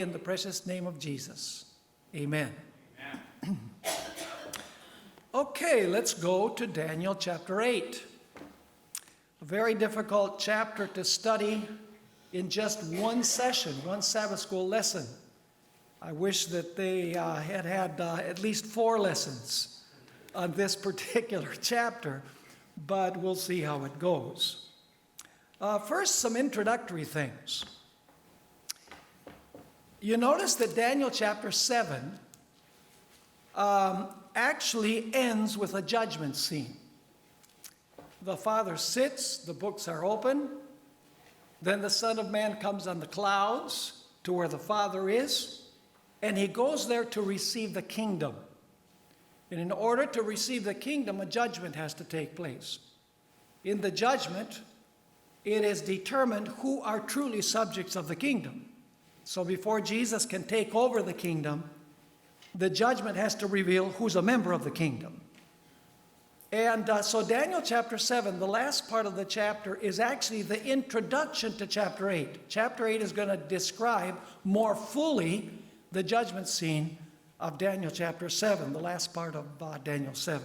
In the precious name of Jesus, amen. Okay, let's go to Daniel chapter 8. A very difficult chapter to study in just one session, one Sabbath school lesson. I wish that they had at least 4 lessons on this particular chapter, but we'll see how it goes. First, some introductory things. You notice that Daniel chapter 7 actually ends with a judgment scene. The Father sits, the books are open, then the Son of Man comes on the clouds to where the Father is, and he goes there to receive the kingdom. And in order to receive the kingdom, a judgment has to take place. In the judgment, it is determined who are truly subjects of the kingdom. So before Jesus can take over the kingdom, the judgment has to reveal who's a member of the kingdom. And so Daniel chapter 7, the last part of the chapter, is actually the introduction to chapter 8. Chapter 8 is going to describe more fully the judgment scene of Daniel chapter 7, the last part of Daniel 7.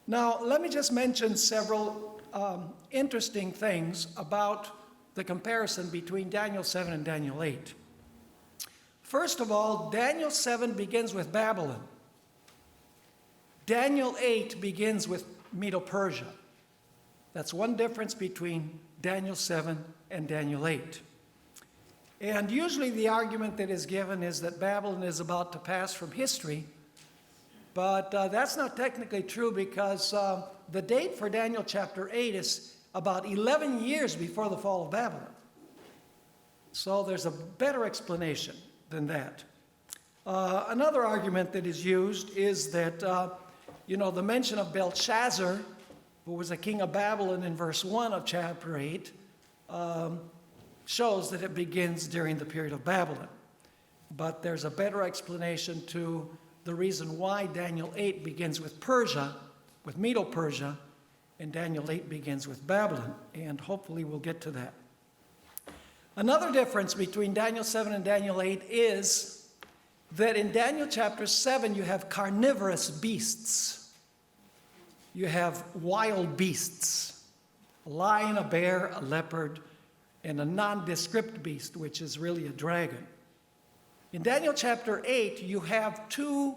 Now, let me just mention several interesting things about the comparison between Daniel 7 and Daniel 8. First of all, Daniel 7 begins with Babylon. Daniel 8 begins with Medo-Persia. That's one difference between Daniel 7 and Daniel 8. And usually the argument that is given is that Babylon is about to pass from history, but that's not technically true because the date for Daniel chapter 8 is about 11 years before the fall of Babylon. So there's a better explanation than that. Another argument that is used is that, the mention of Belshazzar, who was a king of Babylon in verse 1 of chapter 8, shows that it begins during the period of Babylon. But there's a better explanation to the reason why Daniel 8 begins with Persia, with Medo-Persia, and Daniel 8 begins with Babylon, and hopefully we'll get to that. Another difference between Daniel 7 and Daniel 8 is that in Daniel chapter 7 you have carnivorous beasts. You have wild beasts, a lion, a bear, a leopard, and a nondescript beast, which is really a dragon. In Daniel chapter 8 you have 2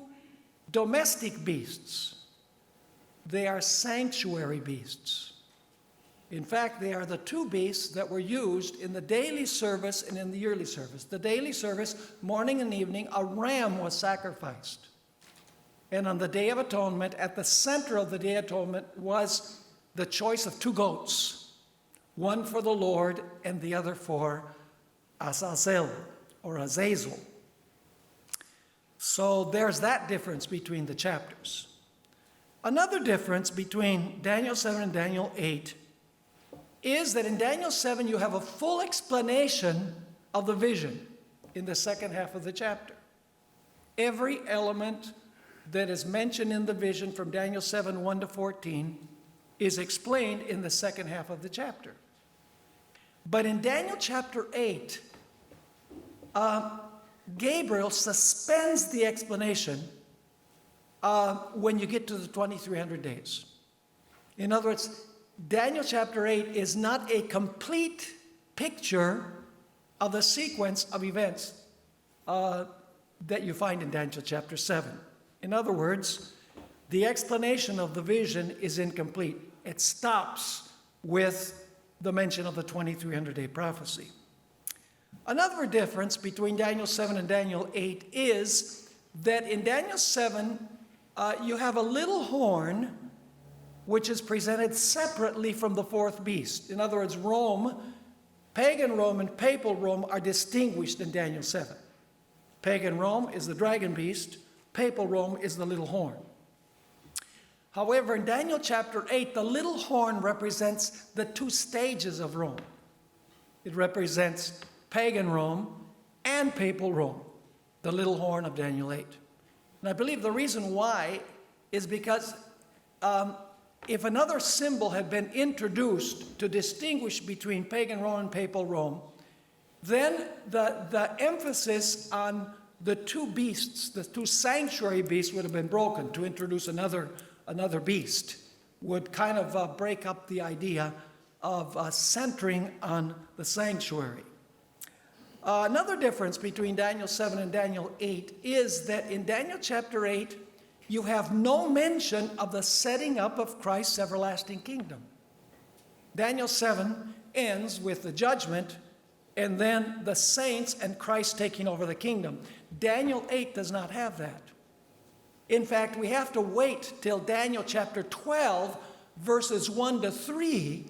domestic beasts. They are sanctuary beasts. In fact, they are the 2 beasts that were used in the daily service and in the yearly service. The daily service, morning and evening, a ram was sacrificed. And on the Day of Atonement, at the center of the Day of Atonement was the choice of 2 goats, one for the Lord and the other for Azazel or Azazel. So there's that difference between the chapters. Another difference between Daniel 7 and Daniel 8 is that in Daniel 7 you have a full explanation of the vision in the second half of the chapter. Every element that is mentioned in the vision from Daniel 7, 1 to 14 is explained in the second half of the chapter. But in Daniel chapter 8, Gabriel suspends the explanation when you get to the 2300 days. In other words, Daniel chapter 8 is not a complete picture of the sequence of events that you find in Daniel chapter 7. In other words, the explanation of the vision is incomplete. It stops with the mention of the 2300-day prophecy. Another difference between Daniel 7 and Daniel 8 is that in Daniel 7, you have a little horn which is presented separately from the 4th beast. In other words, Rome, pagan Rome and papal Rome are distinguished in Daniel 7. Pagan Rome is the dragon beast, papal Rome is the little horn. However, in Daniel chapter 8, the little horn represents the 2 stages of Rome. It represents pagan Rome and papal Rome, the little horn of Daniel 8. And I believe the reason why is because if another symbol had been introduced to distinguish between pagan Rome and papal Rome, Then the emphasis on the two beasts, the two sanctuary beasts would have been broken. To introduce another beast would kind of break up the idea of centering on the sanctuary. Another difference between Daniel 7 and Daniel 8 is that in Daniel chapter 8, you have no mention of the setting up of Christ's everlasting kingdom. Daniel 7 ends with the judgment and then the saints and Christ taking over the kingdom. Daniel 8 does not have that. In fact, we have to wait till Daniel chapter 12, verses 1 to 3,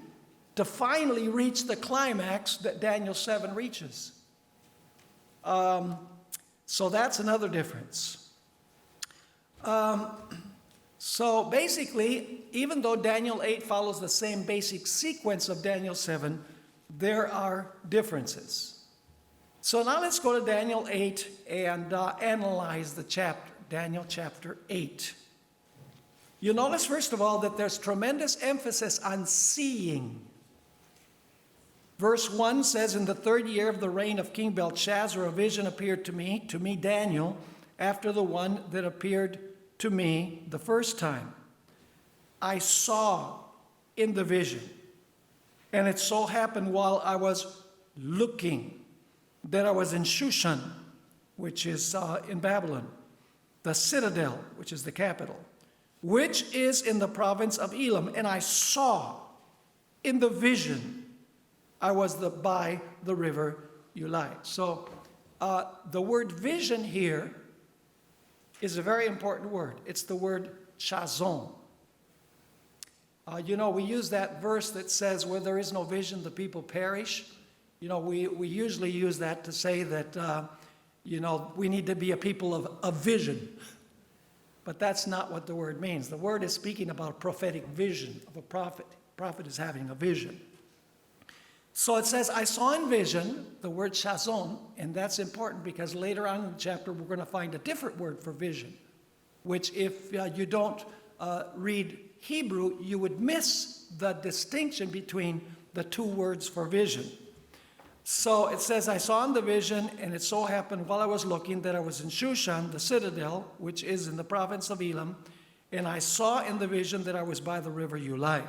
to finally reach the climax that Daniel 7 reaches. So that's another difference. So basically, even though Daniel 8 follows the same basic sequence of Daniel 7, there are differences. So now let's go to Daniel 8 and analyze the chapter, Daniel chapter 8. You notice, first of all, that there's tremendous emphasis on seeing. Verse 1 says, "In the third year of the reign of King Belshazzar, a vision appeared to me, Daniel, after the one that appeared to me the first time. I saw in the vision, and it so happened while I was looking that I was in Shushan, which is in Babylon, the citadel, which is the capital, which is in the province of Elam. And I saw in the vision, I was by the river Ulai." So the word vision here is a very important word. It's the word chazon. We use that verse that says, "Where there is no vision, the people perish." We usually use that to say that, we need to be a people of vision. But that's not what the word means. The word is speaking about prophetic vision of a prophet. The prophet is having a vision. So it says, "I saw in vision," the word chazon, and that's important because later on in the chapter we're going to find a different word for vision, which if you don't read Hebrew, you would miss the distinction between the two words for vision. So it says, "I saw in the vision, and it so happened while I was looking that I was in Shushan, the citadel, which is in the province of Elam, and I saw in the vision that I was by the river Ulai.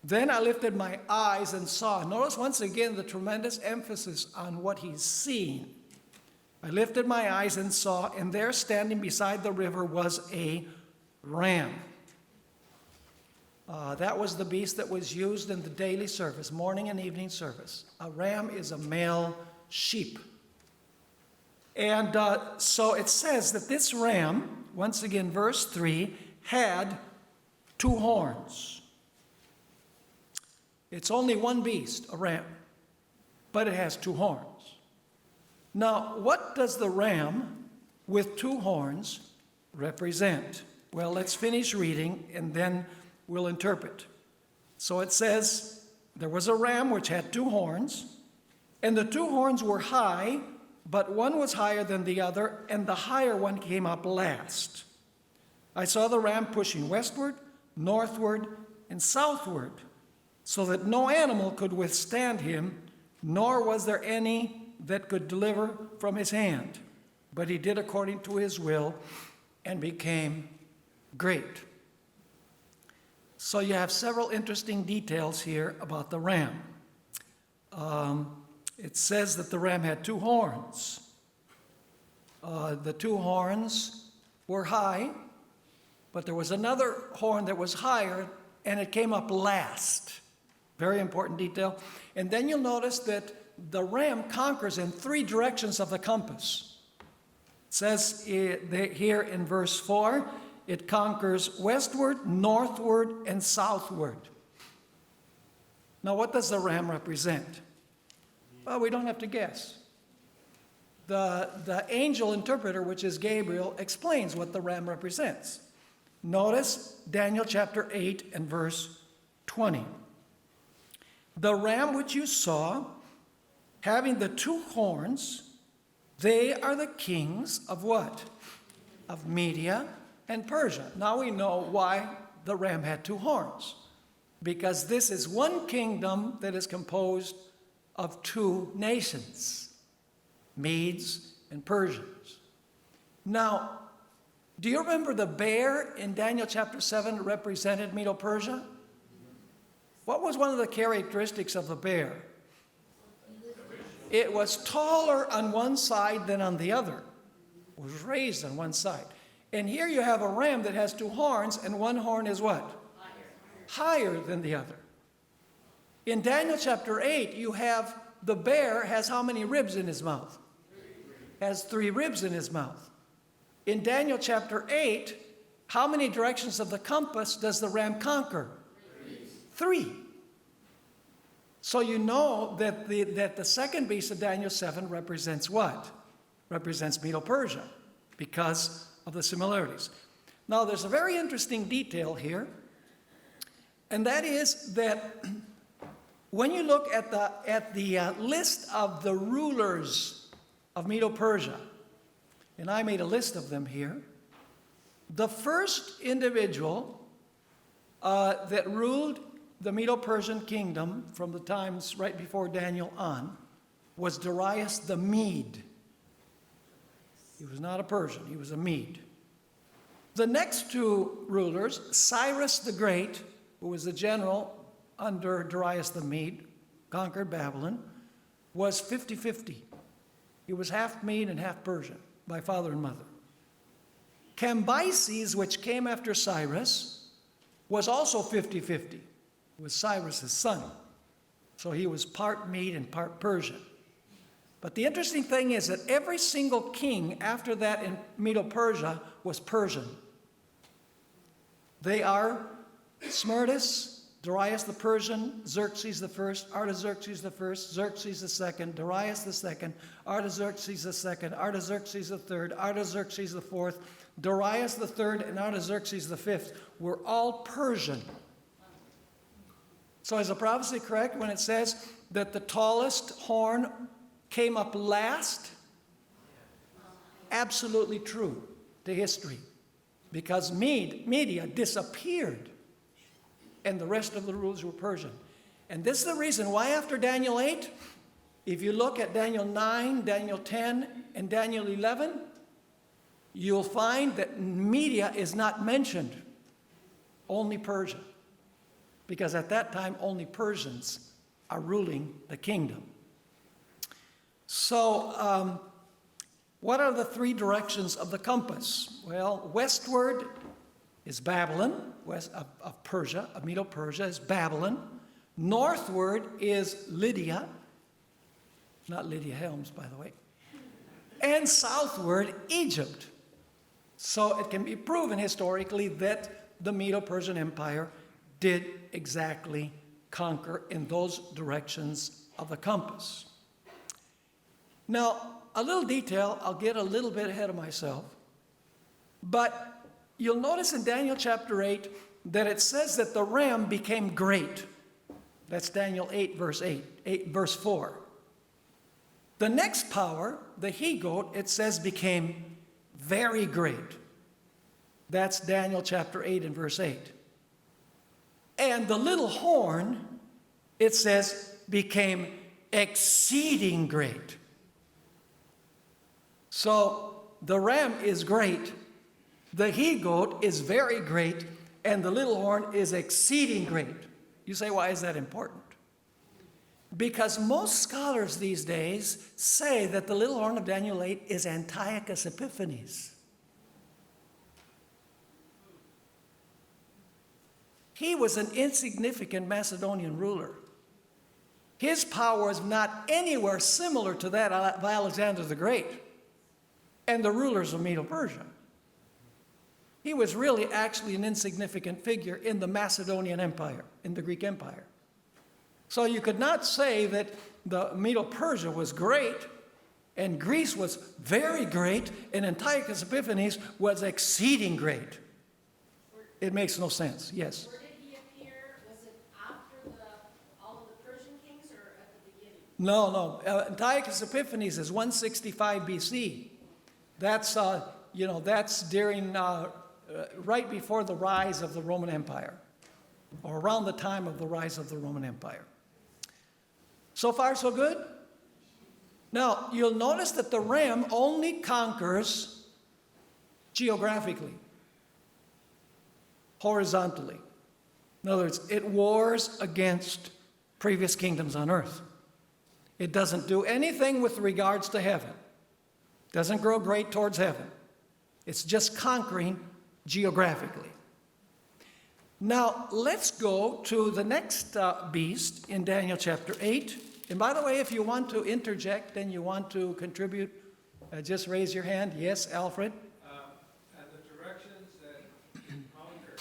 Then I lifted my eyes and saw." Notice once again the tremendous emphasis on what he's seeing. "I lifted my eyes and saw, and there standing beside the river was a ram." That was the beast that was used in the daily service, morning and evening service. A ram is a male sheep. And so it says that this ram, once again, verse 3, had two horns. It's only one beast, a ram, but it has two horns. Now, what does the ram with two horns represent? Well, let's finish reading and then we'll interpret. So it says, "There was a ram which had two horns, and the two horns were high, but one was higher than the other, and the higher one came up last. I saw the ram pushing westward, northward, and southward, so that no animal could withstand him, nor was there any that could deliver from his hand. But he did according to his will and became great." So you have several interesting details here about the ram. It says that the ram had two horns. The two horns were high, but there was another horn that was higher, and it came up last. Very important detail. And then you'll notice that the ram conquers in three directions of the compass. It says here in verse 4, it conquers westward, northward, and southward. Now, what does the ram represent? Well, we don't have to guess. The angel interpreter, which is Gabriel, explains what the ram represents. Notice Daniel chapter 8 and verse 20. "The ram which you saw, having the two horns, they are the kings of" what? "Of Media and Persia." Now we know why the ram had two horns. Because this is one kingdom that is composed of two nations, Medes and Persians. Now, do you remember the bear in Daniel chapter 7 represented Medo-Persia? What was one of the characteristics of the bear? It was taller on one side than on the other. It was raised on one side. And here you have a ram that has two horns, and one horn is what? Higher than the other. In Daniel chapter 8, you have the bear has how many ribs in his mouth? Has 3 ribs in his mouth. In Daniel chapter 8, how many directions of the compass does the ram conquer? 3. So you know that the second beast of Daniel 7 represents what? Represents Medo-Persia because of the similarities. Now there's a very interesting detail here, and that is that when you look at the list of the rulers of Medo-Persia, and I made a list of them here, the first individual that ruled the Medo-Persian kingdom from the times right before Daniel on was Darius the Mede. He was not a Persian, he was a Mede. The next 2 rulers, Cyrus the Great, who was the general under Darius the Mede, conquered Babylon, was 50-50. He was half Mede and half Persian by father and mother. Cambyses, which came after Cyrus, was also 50-50. Was Cyrus' son. So he was part Mede and part Persian. But the interesting thing is that every single king after that in Medo-Persia was Persian. They are Smerdis, Darius the Persian, Xerxes the first, Artaxerxes the first, Xerxes the second, Darius the second, Artaxerxes the second, Artaxerxes the third, Artaxerxes the fourth, Darius the third, and Artaxerxes the fifth were all Persian. So is the prophecy correct when it says that the tallest horn came up last? Absolutely true to history. Because Media disappeared, and the rest of the rulers were Persian. And this is the reason why after Daniel 8, if you look at Daniel 9, Daniel 10, and Daniel 11, you'll find that Media is not mentioned, only Persia. Because at that time, only Persians are ruling the kingdom. So, what are the 3 directions of the compass? Well, westward is Babylon, west of Persia, of Medo-Persia is Babylon. Northward is Lydia, not Lydia Helms, by the way. And southward, Egypt. So it can be proven historically that the Medo-Persian Empire did exactly conquer in those directions of the compass. Now, a little detail, I'll get a little bit ahead of myself, but you'll notice in Daniel chapter 8 that it says that the ram became great. That's Daniel 8, verse 4. The next power, the he-goat, it says became very great. That's Daniel chapter 8 and verse 8. And the little horn, it says, became exceeding great. So the ram is great, the he-goat is very great, and the little horn is exceeding great. You say, why is that important? Because most scholars these days say that the little horn of Daniel 8 is Antiochus Epiphanes. He was an insignificant Macedonian ruler. His power was not anywhere similar to that of Alexander the Great and the rulers of Medo-Persia. He was really actually an insignificant figure in the Macedonian Empire, in the Greek Empire. So you could not say that the Medo-Persia was great and Greece was very great and Antiochus Epiphanes was exceeding great. It makes no sense. Yes? Where did he appear? Was it after all of the Persian kings or at the beginning? No. Antiochus Epiphanes is 165 BC. That's, that's during, right before the rise of the Roman Empire, or around the time of the rise of the Roman Empire. So far, so good? Now, you'll notice that the ram only conquers geographically, horizontally. In other words, it wars against previous kingdoms on earth. It doesn't do anything with regards to heaven. Doesn't grow great towards heaven. It's just conquering geographically. Now, let's go to the next beast in Daniel chapter 8. And by the way, if you want to interject and you want to contribute, just raise your hand. Yes, Alfred? And the directions that you conquer,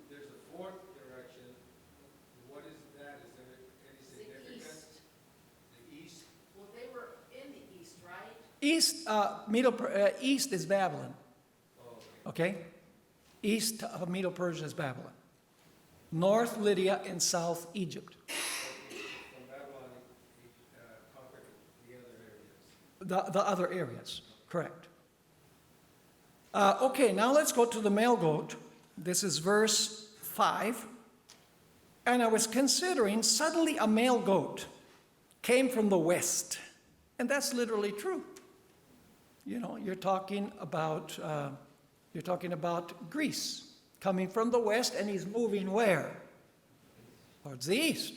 there's a fourth direction. What is that? Is there any The significance? east. The east? Well, they were in the east, right? East is Babylon. Oh, okay. Okay? East of Medo-Persia is Babylon. North Lydia and south Egypt. From Babylon, he conquered the other areas. The other areas, correct. Okay, now let's go to the male goat. This is verse 5. And I was considering, suddenly a male goat came from the west. And that's literally true. You know, you're talking about Greece coming from the west, and he's moving where? Towards the east.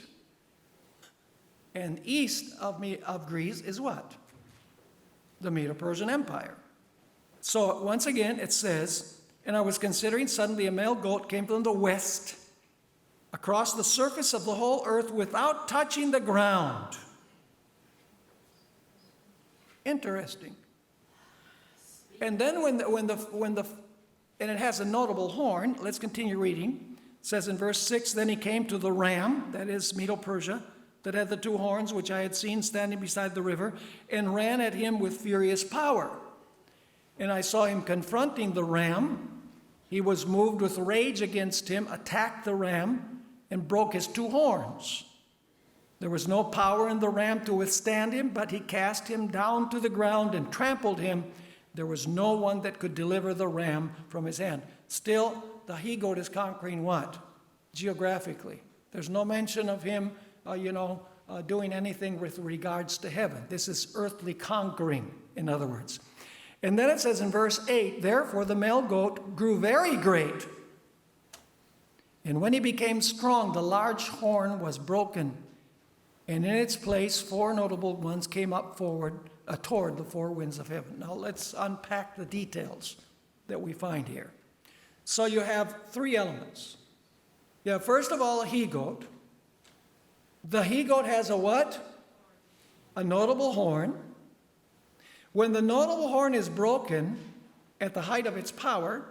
And east of Greece is what? The Medo-Persian Empire. So once again, it says, and I was considering, suddenly a male goat came from the west across the surface of the whole earth without touching the ground. Interesting. And then and it has a notable horn. Let's continue reading. It says in verse 6, then he came to the ram, that is Medo-Persia, that had the two horns which I had seen standing beside the river, and ran at him with furious power. And I saw him confronting the ram. He was moved with rage against him, attacked the ram, and broke his two horns. There was no power in the ram to withstand him, but he cast him down to the ground and trampled him. There was no one that could deliver the ram from his hand. Still, the he-goat is conquering what? Geographically. There's no mention of him, doing anything with regards to heaven. This is earthly conquering, in other words. And then it says in verse 8, therefore the male goat grew very great. And when he became strong, the large horn was broken. And in its place, four notable ones came up forward toward the four winds of heaven. Now let's unpack the details that we find here. So you have three elements. You have, first of all, a he-goat. The he-goat has a what? A notable horn. When the notable horn is broken at the height of its power,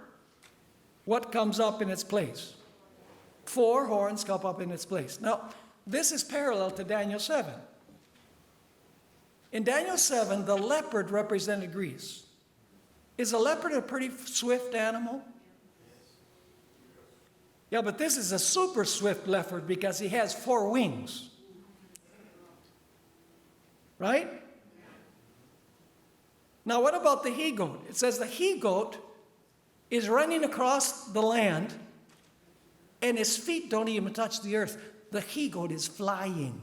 what comes up in its place? Four horns come up in its place. Now, this is parallel to Daniel 7. In Daniel 7, the leopard represented Greece. Is a leopard a pretty swift animal? Yeah, but this is a super swift leopard because he has four wings. Right? Now, what about the he-goat? It says the he-goat is running across the land and his feet don't even touch the earth. The he-goat is flying.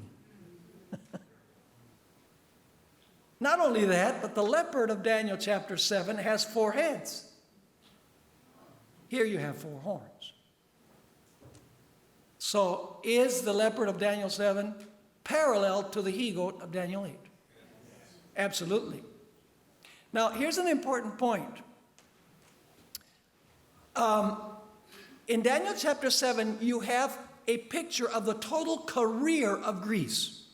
Not only that, but the leopard of Daniel chapter 7 has four heads. Here you have four horns. So is the leopard of Daniel 7 parallel to the he-goat of Daniel 8? Absolutely. Now, here's an important point. In Daniel chapter 7, you have a picture of the total career of Greece.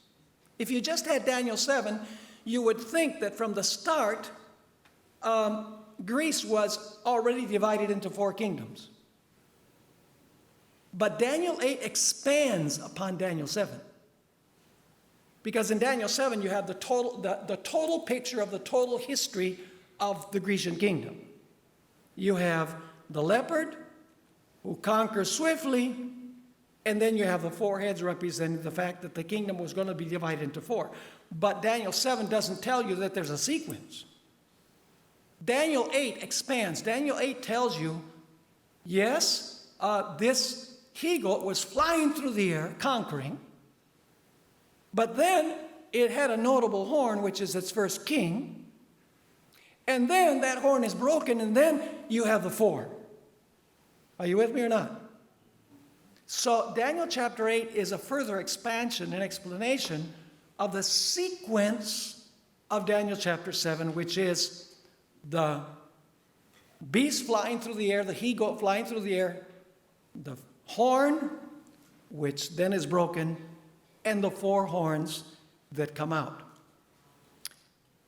If you just had Daniel 7, you would think that from the start, Greece was already divided into four kingdoms. But Daniel 8 expands upon Daniel 7. Because in Daniel 7, you have the total picture of the total history of the Grecian kingdom. You have the leopard who conquers swiftly, and then you have the four heads representing the fact that the kingdom was going to be divided into four. But Daniel 7 doesn't tell you that there's a sequence. Daniel 8 expands. Daniel 8 tells you, yes, this he-goat was flying through the air, conquering, But then it had a notable horn, which is its first king. And then that horn is broken, and then you have the four. Are you with me or not? So Daniel chapter 8 is a further expansion and explanation of the sequence of Daniel chapter 7, which is the beast flying through the air, the he-goat flying through the air, the horn, which then is broken, and the four horns that come out.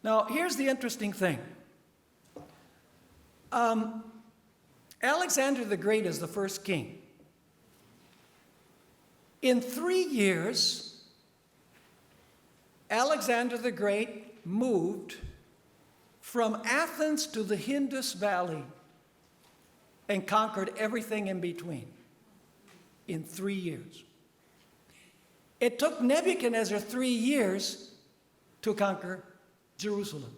Now, here's the interesting thing. Alexander the Great is the first king. In 3 years, Alexander the Great moved from Athens to the Indus Valley and conquered everything in between in 3 years. It took Nebuchadnezzar 3 years to conquer Jerusalem.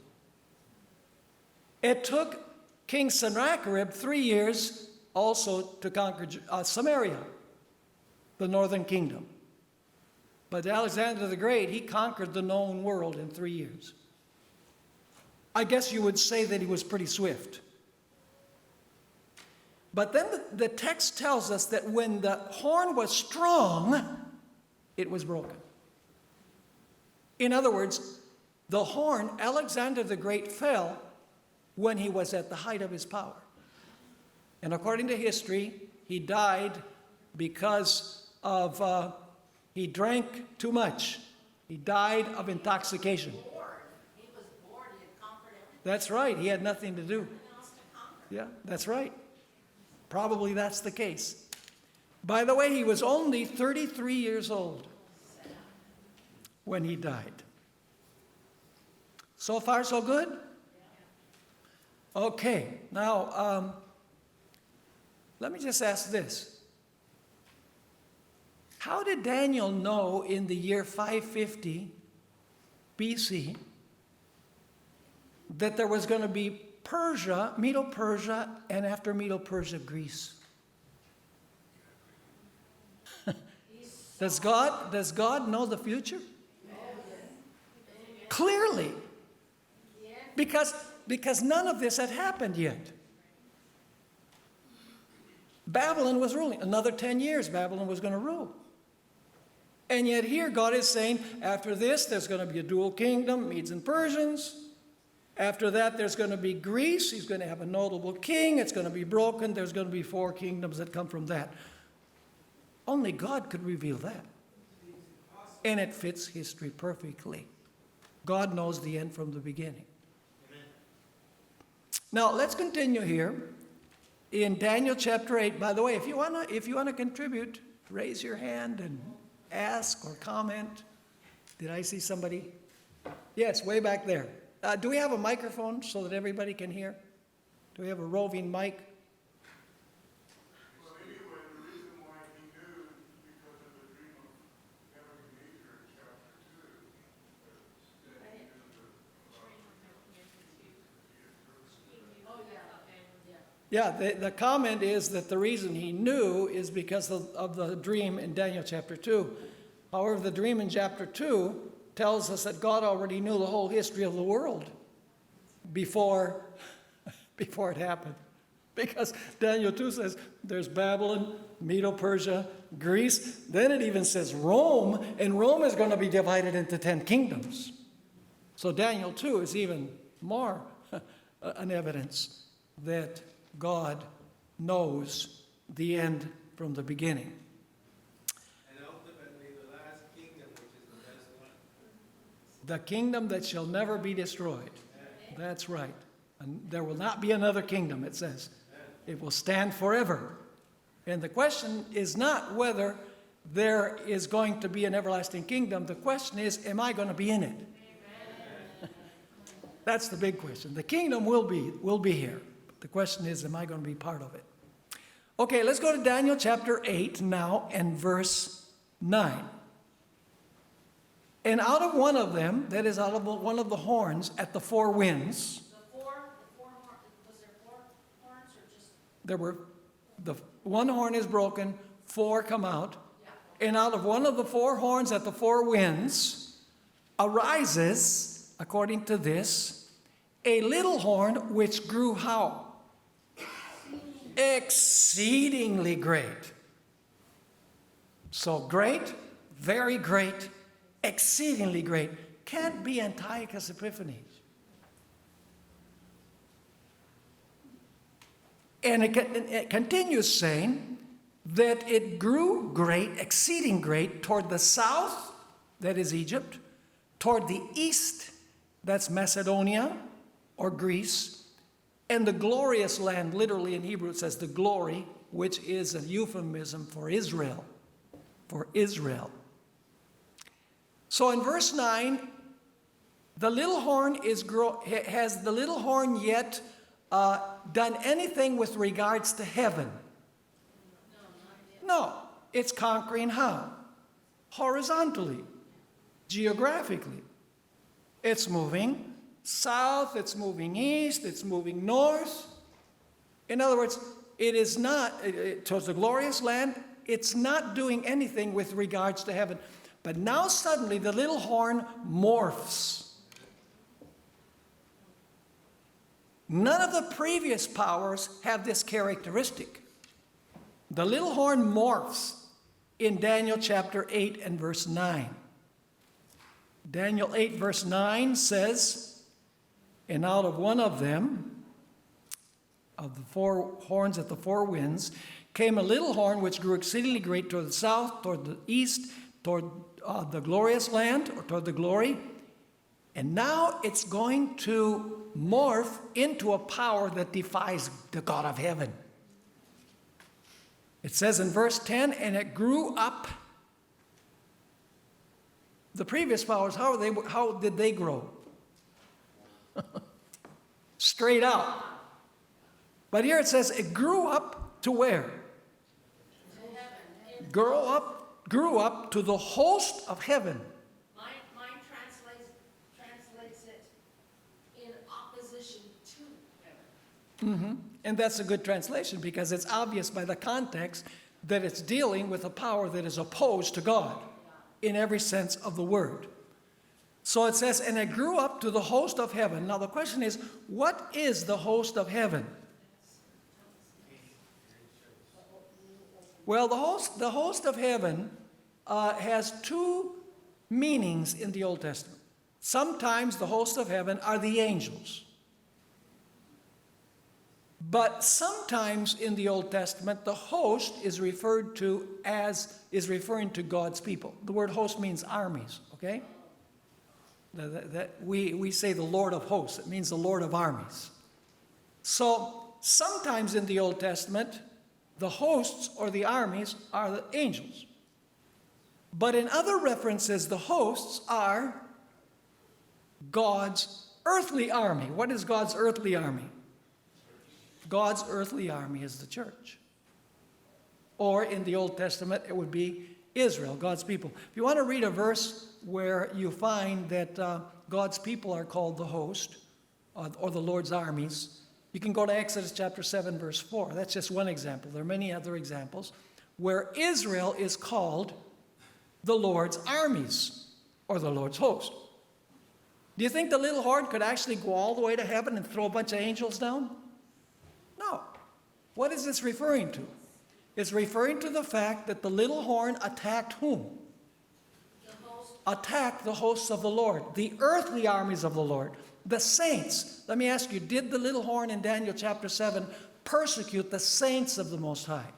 It took King Sennacherib 3 years also to conquer Samaria, the northern kingdom. But Alexander the Great, he conquered the known world in 3 years. I guess you would say that he was pretty swift. But then the text tells us that when the horn was strong, it was broken. In other words, the horn, Alexander the Great fell when he was at the height of his power. And according to history, he died because of, he drank too much. He died of intoxication. He was bored, he had conquered everything That's right, he had nothing to do. else to conquer. Yeah, that's right. Probably that's the case. By the way, he was only 33 years old when he died. So far, so good? Okay, now, let me just ask this. How did Daniel know in the year 550 BC that there was going to be Persia, Medo-Persia, and after Medo-Persia, Greece? Does God know the future? Clearly. Because none of this had happened yet. Babylon was ruling. Another 10 years, Babylon was going to rule. And yet here God is saying, after this, there's going to be a dual kingdom, Medes and Persians. After that, there's going to be Greece. He's going to have a notable king. It's going to be broken. There's going to be 4 kingdoms that come from that. Only God could reveal that. And it fits history perfectly. God knows the end from the beginning. Now, let's continue here in Daniel chapter 8. By the way, if you want to contribute, raise your hand and ask or comment. Did I see somebody? Yes, way back there. Do we have a microphone so that everybody can hear? Do we have a roving mic? Well, anyway, the reason why he knew because of the dream of Nebuchadnezzar in chapter 2, that he knew Oh, yeah. Yeah, the comment is that the reason he knew is because of the dream in Daniel chapter 2. However, the dream in chapter 2 tells us that God already knew the whole history of the world before it happened. Because Daniel 2 says there's Babylon, Medo-Persia, Greece. Then it even says Rome, and Rome is going to be divided into 10 kingdoms. So Daniel 2 is even more an evidence that God knows the end from the beginning. And ultimately, the last kingdom, which is the best one. The kingdom that shall never be destroyed. That's right. And there will not be another kingdom, it says. It will stand forever. And the question is not whether there is going to be an everlasting kingdom. The question is, am I going to be in it? That's the big question. The kingdom will be here. The question is, am I going to be part of it? Okay, let's go to Daniel chapter 8 now and verse 9. And out of one of them, that is out of one of the horns at the 4 winds, Was there 4 horns or just? there were, the one horn is broken, 4 come out. Yeah, And out of one of the four horns at the four winds arises, according to this, a little horn which grew how? Exceedingly great. So great, very great, exceedingly great. Can't be Antiochus Epiphanes. And it continues saying that it grew great, exceeding great, toward the south, that is Egypt, toward the east, that's Macedonia or Greece, and the glorious land, literally in Hebrew it says the glory, which is a euphemism for Israel. For Israel. So in verse 9, the little horn has the little horn yet done anything with regards to heaven? No. It's conquering how? Horizontally, geographically. It's moving south, it's moving east, it's moving north. In other words, it is not, towards the glorious land, it's not doing anything with regards to heaven. But now suddenly the little horn morphs. None of the previous powers have this characteristic. The little horn morphs in Daniel chapter 8 and verse 9. Daniel 8 verse 9 says, and out of one of them, of the four horns at the four winds, came a little horn which grew exceedingly great toward the south, toward the east, toward the glorious land, or toward the glory. And now it's going to morph into a power that defies the God of heaven. It says in verse 10, and it grew up. The previous powers, how did they grow? Straight out. But here it says it grew up to where? Grew up to the host of heaven. Mine translates it in opposition to heaven. And that's a good translation because it's obvious by the context that it's dealing with a power that is opposed to God in every sense of the word. So it says, and it grew up to the host of heaven. Now the question is, what is the host of heaven? Well, the host of heaven has two meanings in the Old Testament. Sometimes the host of heaven are the angels. But sometimes in the Old Testament, the host is referring to God's people. The word host means armies, okay? We say the Lord of hosts. It means the Lord of armies. So sometimes in the Old Testament, the hosts or the armies are the angels. But in other references, the hosts are God's earthly army. What is God's earthly army? God's earthly army is the church. Or in the Old Testament, it would be Israel, God's people. If you want to read a verse where you find that God's people are called the host or the Lord's armies, you can go to Exodus chapter 7, verse 4. That's just one example. There are many other examples where Israel is called the Lord's armies or the Lord's host. Do you think the little horn could actually go all the way to heaven and throw a bunch of angels down? No. What is this referring to? It's referring to the fact that the little horn attacked whom? Attacked the hosts of the Lord, the earthly armies of the Lord, the saints. Let me ask you, did the little horn in Daniel chapter 7 persecute the saints of the Most High?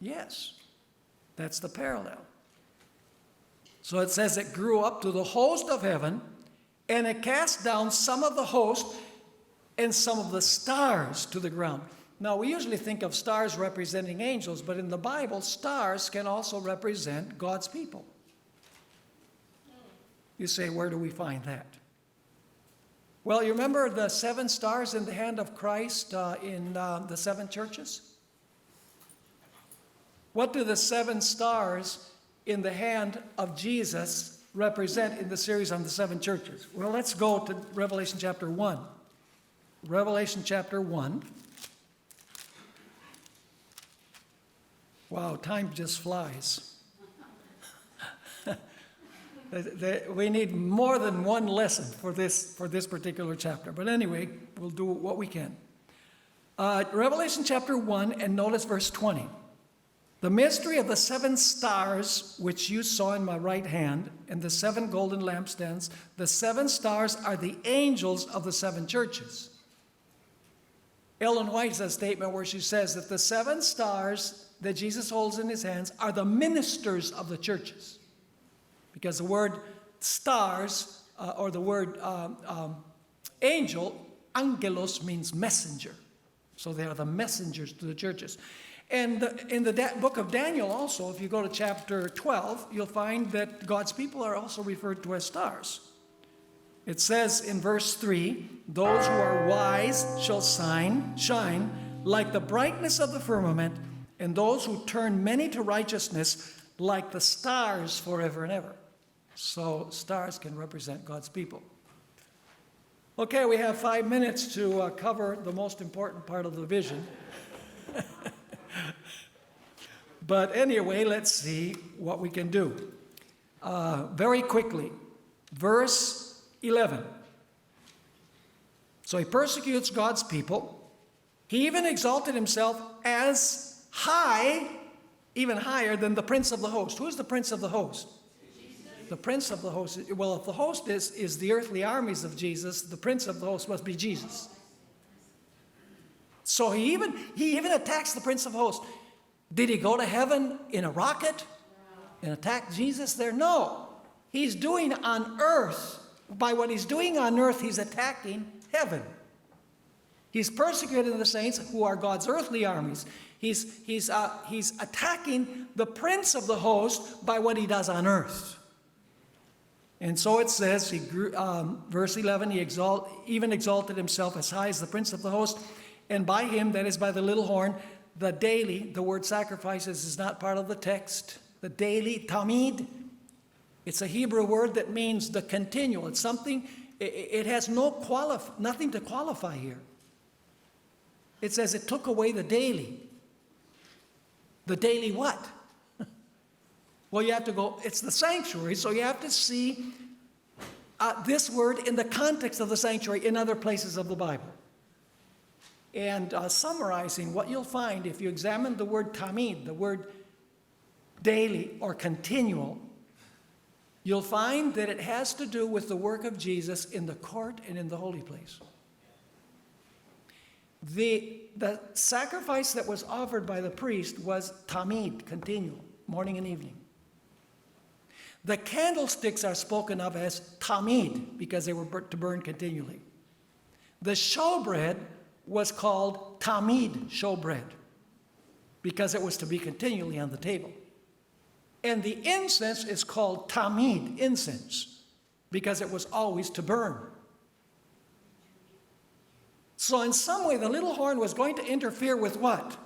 Yes. That's the parallel. So it says it grew up to the host of heaven, and it cast down some of the host and some of the stars to the ground. Now, we usually think of stars representing angels, but in the Bible, stars can also represent God's people. You say, where do we find that? Well, you remember the 7 stars in the hand of Christ in the 7 churches? What do the 7 stars in the hand of Jesus represent in the series on the 7 churches? Well, let's go to Revelation chapter 1. Revelation chapter 1. Wow, time just flies. We need more than one lesson for this particular chapter. But anyway, we'll do what we can. Revelation chapter 1, and notice verse 20. The mystery of the 7 stars which you saw in my right hand, and the 7 golden lampstands. The 7 stars are the angels of the 7 churches. Ellen White has a statement where she says that the 7 stars that Jesus holds in his hands are the ministers of the churches. Because the word stars, or the word angel, angelos, means messenger. So they are the messengers to the churches. And in the book of Daniel also, if you go to chapter 12, you'll find that God's people are also referred to as stars. It says in verse 3, those who are wise shall shine like the brightness of the firmament, and those who turn many to righteousness like the stars forever and ever. So stars can represent God's people. Okay, we have 5 minutes to cover the most important part of the vision. But anyway, let's see what we can do. Very quickly, verse 11. So he persecutes God's people. He even exalted himself as high, even higher than the prince of the host. Who's the prince of the host? Jesus. The prince of the host. Well, if the host is the earthly armies of Jesus, the prince of the host must be Jesus. So he even attacks the prince of hosts. Did he go to heaven in a rocket and attack Jesus there? No. He's doing on earth. By what he's doing on earth, he's attacking heaven. He's persecuting the saints who are God's earthly armies. He's attacking the prince of the host by what he does on earth. And so it says, verse 11, he even exalted himself as high as the prince of the host, and by him, that is by the little horn, the word sacrifices is not part of the text. The daily, tamid, it's a Hebrew word that means the continual. It's something, it has nothing to qualify here. It says it took away the daily. The daily what? Well, you have to go, it's the sanctuary, so you have to see this word in the context of the sanctuary in other places of the Bible. And summarizing what you'll find if you examine the word tamid, the word daily or continual, you'll find that it has to do with the work of Jesus in the court and in the holy place. The sacrifice that was offered by the priest was tamid, continual, morning and evening. The candlesticks are spoken of as tamid because they were to burn continually. The showbread was called tamid showbread because it was to be continually on the table. And the incense is called tamid incense because it was always to burn. So in some way, the little horn was going to interfere with what?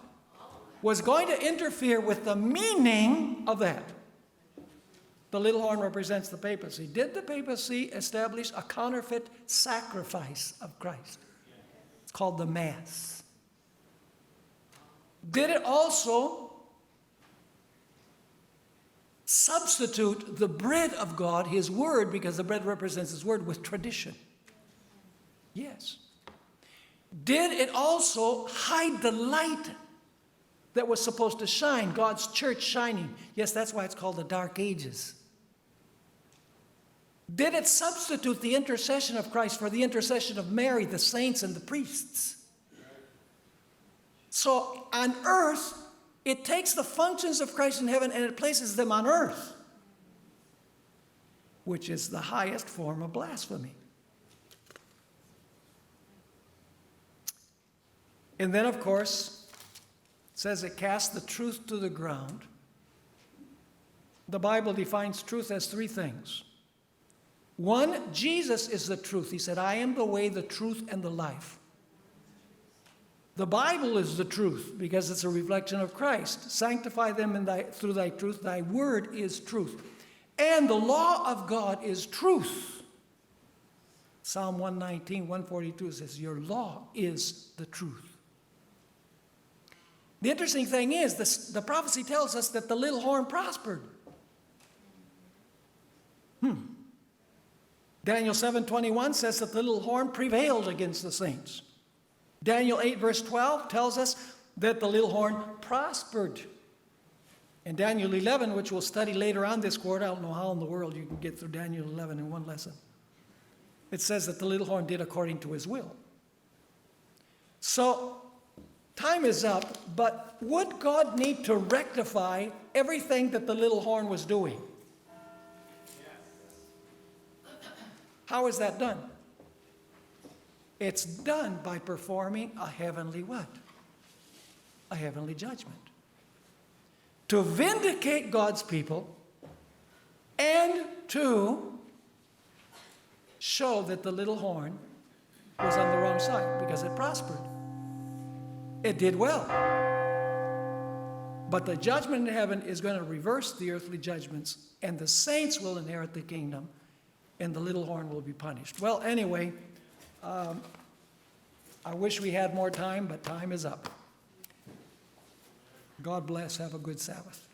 Was going to interfere with the meaning of that. The little horn represents the papacy. Did the papacy establish a counterfeit sacrifice of Christ? It's called the Mass. Did it also substitute the bread of God, his word, because the bread represents his word, with tradition? Yes. Did it also hide the light that was supposed to shine, God's church shining? Yes, that's why it's called the Dark Ages. Did it substitute the intercession of Christ for the intercession of Mary, the saints, and the priests? So on earth, it takes the functions of Christ in heaven and it places them on earth, which is the highest form of blasphemy. And then, of course, it says it casts the truth to the ground. The Bible defines truth as 3 things. 1, Jesus is the truth. He said, I am the way, the truth, and the life. The Bible is the truth because it's a reflection of Christ. Sanctify them through thy truth. Thy word is truth. And the law of God is truth. Psalm 119, 142 says, your law is the truth. The interesting thing is, the prophecy tells us that the little horn prospered. Daniel 7:21 says that the little horn prevailed against the saints. Daniel 8 verse 12 tells us that the little horn prospered. And Daniel 11, which we'll study later on this quarter, I don't know how in the world you can get through Daniel 11 in one lesson. It says that the little horn did according to his will. So, time is up, but would God need to rectify everything that the little horn was doing? How is that done? It's done by performing a heavenly what? A heavenly judgment. To vindicate God's people and to show that the little horn was on the wrong side because it prospered. It did well. But the judgment in heaven is going to reverse the earthly judgments, and the saints will inherit the kingdom, and the little horn will be punished. Well, anyway, I wish we had more time, but time is up. God bless. Have a good Sabbath.